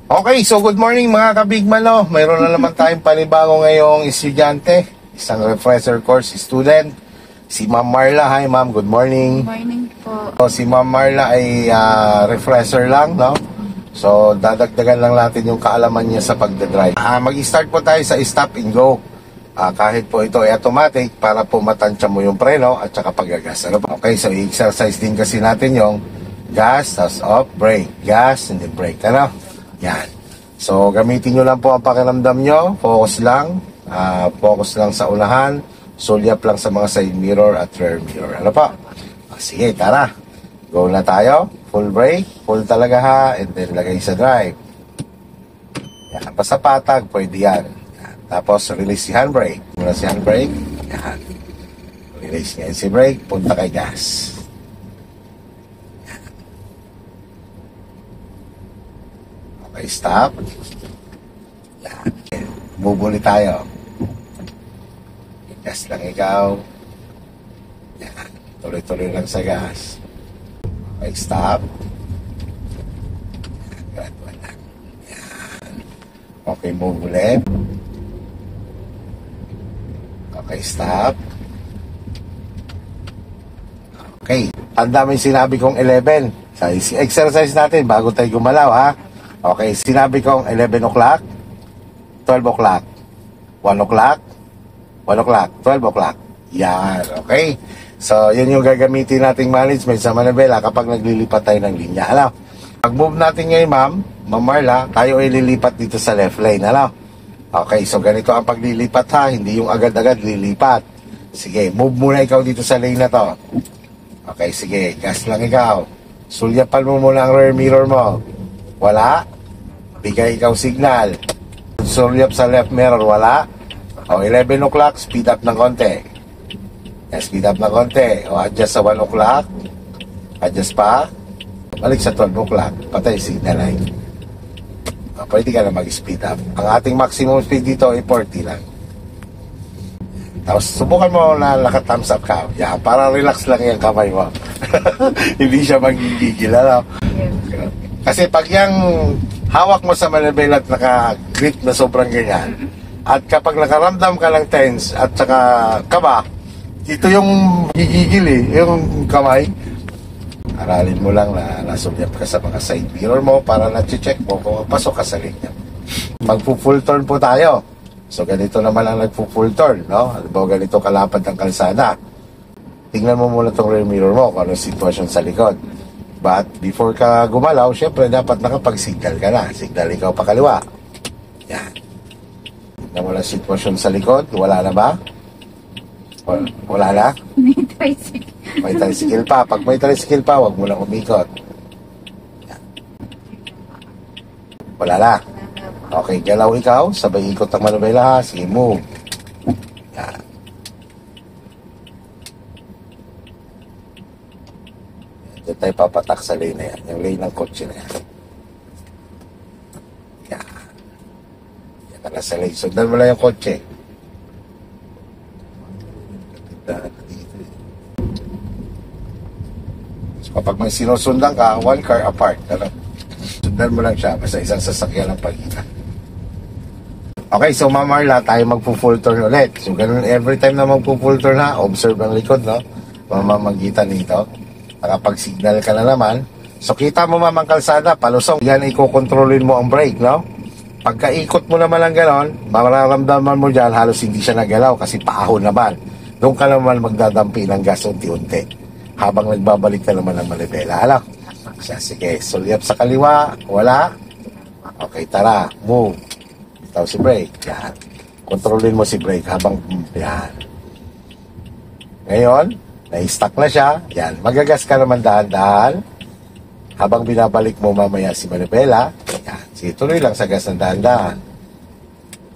Okay, so good morning mga kabigman. Mayroon na naman tayong panibago ngayong estudyante, isang refresher course student, si Ma'am Marla. Hi Ma'am, good morning. Good morning po. So, si Ma'am Marla ay refresher lang, no? So, dadagdagan lang natin yung kaalaman niya sa pagdadrive. Mag-start po tayo sa stop and go. Kahit po ito ay automatic para po matansya mo yung preno at saka pagagas. Ano po? Okay, so i-exercise din kasi natin yung gas, tas off, brake, gas, and then brake. Ano? Yan. So, gamitin nyo lang po ang pakiramdam nyo. Focus lang sa unahan. Sulyap lang sa mga side mirror at rear mirror. Ano po? Sige, tara. Go na tayo. Full brake. Full talaga ha. And then, lagay sa drive. Yan. Basta patag, pwede yan. Yan. Tapos, release si handbrake. Muna si handbrake. Yan. Release ngayon si brake. Punta kay gas. Okay, stop. Yan. Move ulit tayo. Gas lang ikaw. Yan. Tuloy-tuloy lang sa gas. Okay, stop. Yan. Gradual lang. Yan. Okay, move ulit. Okay, stop. Okay. Tanda mo yung sinabi kong 11. Sa exercise natin bago tayo gumalaw, ha? Okay, sinabi kong 11 o'clock, 12 o'clock, 1 o'clock, 1 o'clock, 12 o'clock. Yan, okay? So, yun yung gagamitin nating management sa Manibela kapag naglilipat tayo ng linya. Ano? Pag-move natin ngayon, Ma'am Marla, tayo ay lilipat dito sa left lane. Ano? Okay, so ganito ang paglilipat ha, hindi yung agad-agad lilipat. Sige, move muna ikaw dito sa lane na to. Okay, sige, gas lang ikaw. Sulyapan mo muna ang rear mirror mo. Wala. Bigay ikaw signal. Sulyap sa left mirror, wala. O, 11 o'clock, speed up ng konti. Yes, speed up ng konti. O, adjust sa 1 o'clock. Adjust pa. Balik sa 12 o'clock. Patay signal ay. O, pwede ka na mag-speed up. Ang ating maximum speed dito ay 40 lang. Tapos, subukan mo na naka-thumbs up ka. Yan, para relax lang yung kamay mo. Hindi siya magigigil, ano? Kasi pag yung hawak mo sa Manibela at naka-grip na sobrang ganyan, at kapag nakaramdam ka ng tense at saka kaba, ito yung gigigil yung kamay. Aralin mo lang na nasulyap ka sa mga side mirror mo para na-check mo kung pasok ka sa linya. Magpo-full turn po tayo. So ganito naman ang nagpo-full turn, no? Halimbawa ganito kalapad ng kalsada. Tingnan mo muna itong rear mirror mo kung ano yung sitwasyon sa likod. But before ka gumalaw, syempre dapat nakapag-signal ka na. Signal ikaw pa kaliwa. Yan. Tignan mo lang sitwasyon sa likod. Wala na ba? Wala na? May tricycle. May tricycle pa. Pag may tricycle pa, huwag mo lang umikot. Yan. Wala na. Okay, galaw ikaw. Sabay ikot ang Manibela. Sige, move. Yan. Diyan tayo papatak sa lane na yan. Yung lane ng kotse na yan. Yan. Yan ka na sa lane. Sundan mo lang yung kotse. So kapag may sinusundan ka, 1 car apart. Ano? Sundan mo lang siya. Basta isang sasakyan ng pagitan. Okay, so Ma'am Marla, tayo magpo-full turn ulit. So ganun, every time na magpo-full turn ha, observe ang likod, no? Mamamagitan nito. Nakapag-signal ka na naman. So, kita mo ang kalsada, palusong. Yan, ikokontrolin mo ang brake, no? Pagkaikot mo naman ang ganon, mararamdaman mo dyan, halos hindi siya nagalaw kasi paahon naman. Doon ka naman magdadampi ng gas unti-unti. Habang nagbabalik ka naman ng Manibela. Alam? Sige, sulyap sa kaliwa. Wala? Okay, tara. Move. Bitaw si brake. Yan. Kontrolin mo si brake habang, yan. Ngayon, na-stuck na siya. Yan. Magagas ka naman dahan-dahan. Habang binabalik mo mamaya si Manibela. Yan. Sige, tuloy lang sa gas ng dahan-dahan.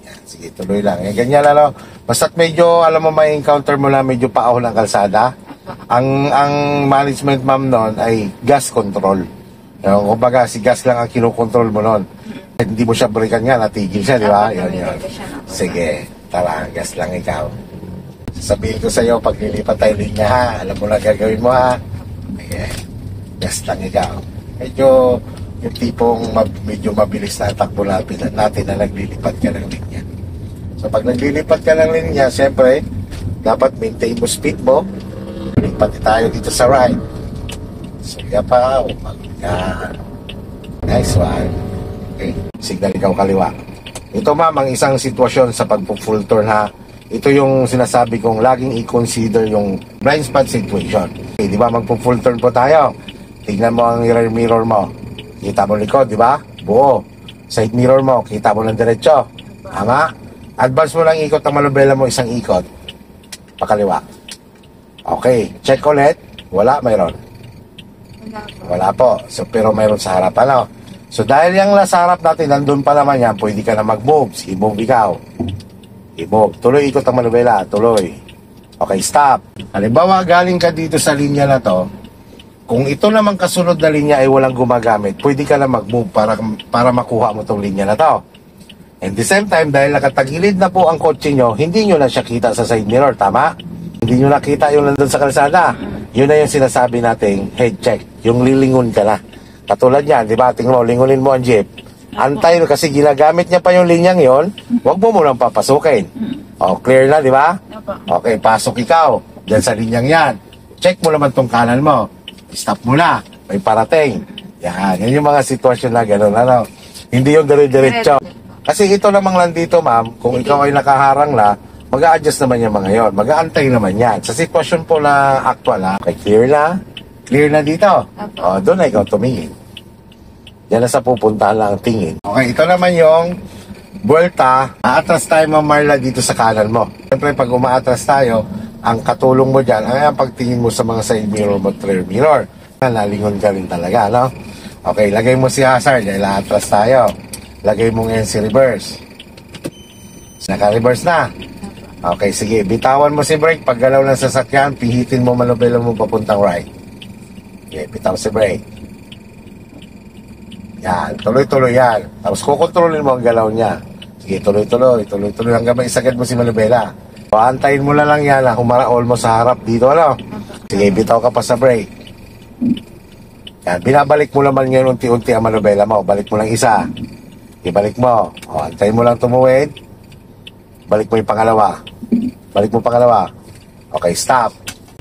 Yan. Sige, tuloy lang. Yan, ganyan, ano. Basta't medyo, alam mo, may encounter mo na medyo paahon ng kalsada. Ang management, ma'am, noon ay gas control. Kumbaga, si gas lang ang kinokontrol mo noon. Hindi mo siya balikan nga, natigil siya, di ba? Yun. Sige, tara, gas lang ikaw. Sabihin ko sa iyo, pag lilipat tayo linya ha, alam mo na gagawin mo ha. Okay. Gas lang ikaw. Medyo yung tipong medyo mabilis na takbo natin na naglilipat ka ng linya. So pag naglilipat ka ng linya, siyempre, dapat maintain mo speed mo. Lipat tayo dito sa right. So pa, yan. Nice one. Okay, signal ikaw kaliwa. Ito ma'am, ang isang sitwasyon sa pagpo-full turn ha. Ito yung sinasabi kong laging i-consider yung blind spot situation. Okay, di ba magpo-full turn po tayo? Tignan mo ang rear mirror mo. Kita mo likod, di ba? Buo. Side mirror mo, kita mo ng diretso. Tama? Advance mo lang ikot ang manubela mo, isang ikot. Pakaliwa. Okay, check ulit. Wala, mayroon. Wala po. Wala po. So, pero mayroon sa harap. Ano? So, dahil yung nasa harap natin, nandun pa naman yan, pwede ka na mag-move. I-move ikaw. I-move. Tuloy ikot ang manubela. Tuloy. Okay, stop. Halimbawa, galing ka dito sa linya na to. Kung ito naman kasunod na linya ay walang gumagamit, pwede ka na mag-move para makuha mo tong linya na to. And the same time, dahil nakatagilid na po ang kotse nyo, hindi nyo na siya kita sa side mirror. Tama? Hindi nyo nakita yung nandun sa kalsada. Yun na yung sinasabi nating head check. Yung lilingon ka na. Katulad yan, di ba? Tingnan mo, lingunin mo ang jeep. Antay kasi ginagamit niya pa yung linyang yon. Huwag mo munang papasukin. O, clear na, di ba? Okay, pasok ikaw. Diyan sa linyang yan. Check mo naman tong kanan mo. Stop mo na. May parating. Yan yung mga sitwasyon na gano'n. Ano? Hindi yung dire-diretso. Kasi ito namang lang dito, ma'am, kung ikaw ay nakaharang na, mag-a-adjust naman yung mga yon. Mag-aantay naman yan. Sa sitwasyon po na actual, ha? Okay, clear na? Clear na dito? O, doon na ikaw tumingin. Yan na sa pupuntahan lang ang tingin. Okay, ito naman yung buwelta. Aatras tayo, Ma'am Marla, dito sa kanan mo. Siyempre, pag umaatras tayo, ang katulong mo dyan ay ang pagtingin mo sa mga side mirror mo, rear mirror. Nalingon ka rin talaga, no? Okay, lagay mo si hazard dahil aatras tayo. Lagay mo ngayon si reverse. Naka-reverse na. Okay, sige. Bitawan mo si brake. Pag galaw ng sasakyan, pihitin mo manubela mo papuntang right. Okay, bitaw si brake. Yan, tuloy-tuloy yan. Tapos kukontrolin mo ang galaw niya. Sige, tuloy-tuloy hanggang maisagad mo si manubela. So, antayin mo na lang yan na humara almost sa harap dito, ano? Sige, bitaw ka pa sa brake. Yan, binabalik mo naman ngayon unti-unti ang manubela mo. Balik mo lang isa. Ibalik mo. O, antayin mo lang tumuwid. Balik mo yung pangalawa. Balik mo pangalawa. Okay, stop.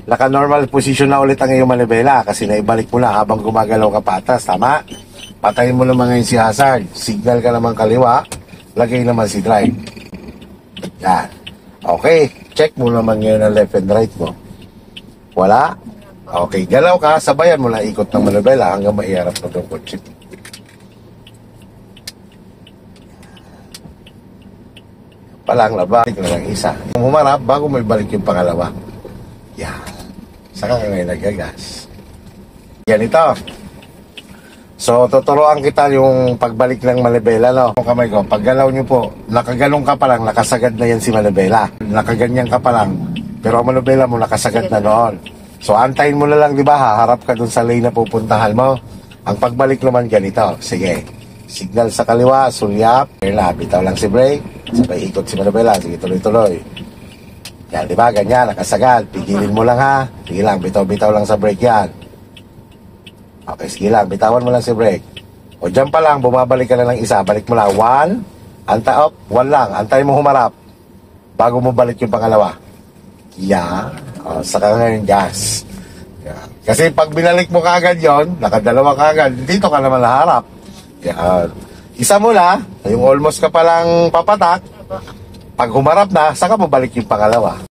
Naka-normal position na ulit ang iyong manubela kasi naibalik mo na habang gumagalaw ka patas. Tama? Patayin mo naman ngayon si hazard. Signal ka naman kaliwa. Lagay naman si drive. Yan. Okay. Check mo naman ngayon ang left and right mo. Wala? Okay. Galaw ka. Sabayan mo lang ikot ng manubela hanggang maiharap mo itong kotse. Palang labalik na lang isa. Humarap bago may balik yung pangalawa. Yan. Saka ka ngayon nagagas. Yan ito. So, tuturuan kita yung pagbalik ng manibela, no? Kung kamay ko, paggalaw nyo po, nakagalong ka pa lang, nakasagad na yan si manibela. Nakaganyan ka pa lang, pero ang manibela mo nakasagad na noon. So, antayin mo na lang, di ba? Haharap ka dun sa lane na pupuntahan mo. Ang pagbalik naman ganito. Sige. Signal sa kaliwa, sulyap. Kaya bitaw lang si brake. Sabay ikot si manibela. Sige, tuloy-tuloy. Yan, di ba? Ganyan, nakasagad. Pigilin mo lang, ha? Sige lang, bitaw-bitaw lang sa brake yan. Okay, sige lang. Bitawan mo lang si brake. O dyan pa lang, bumabalik ka na ng isa. Balik mo lang. 1. Anta up. 1 lang. Antay mo humarap. Bago mo balik yung pangalawa. Yan. O, saka ngayon gas. Yan. Kasi pag binalik mo kaagad yon, nakadalawa kaagad, dito ka naman naharap. Yan. Isa mo na, yung almost ka palang papatak. Pag humarap na, saka mo balik yung pangalawa.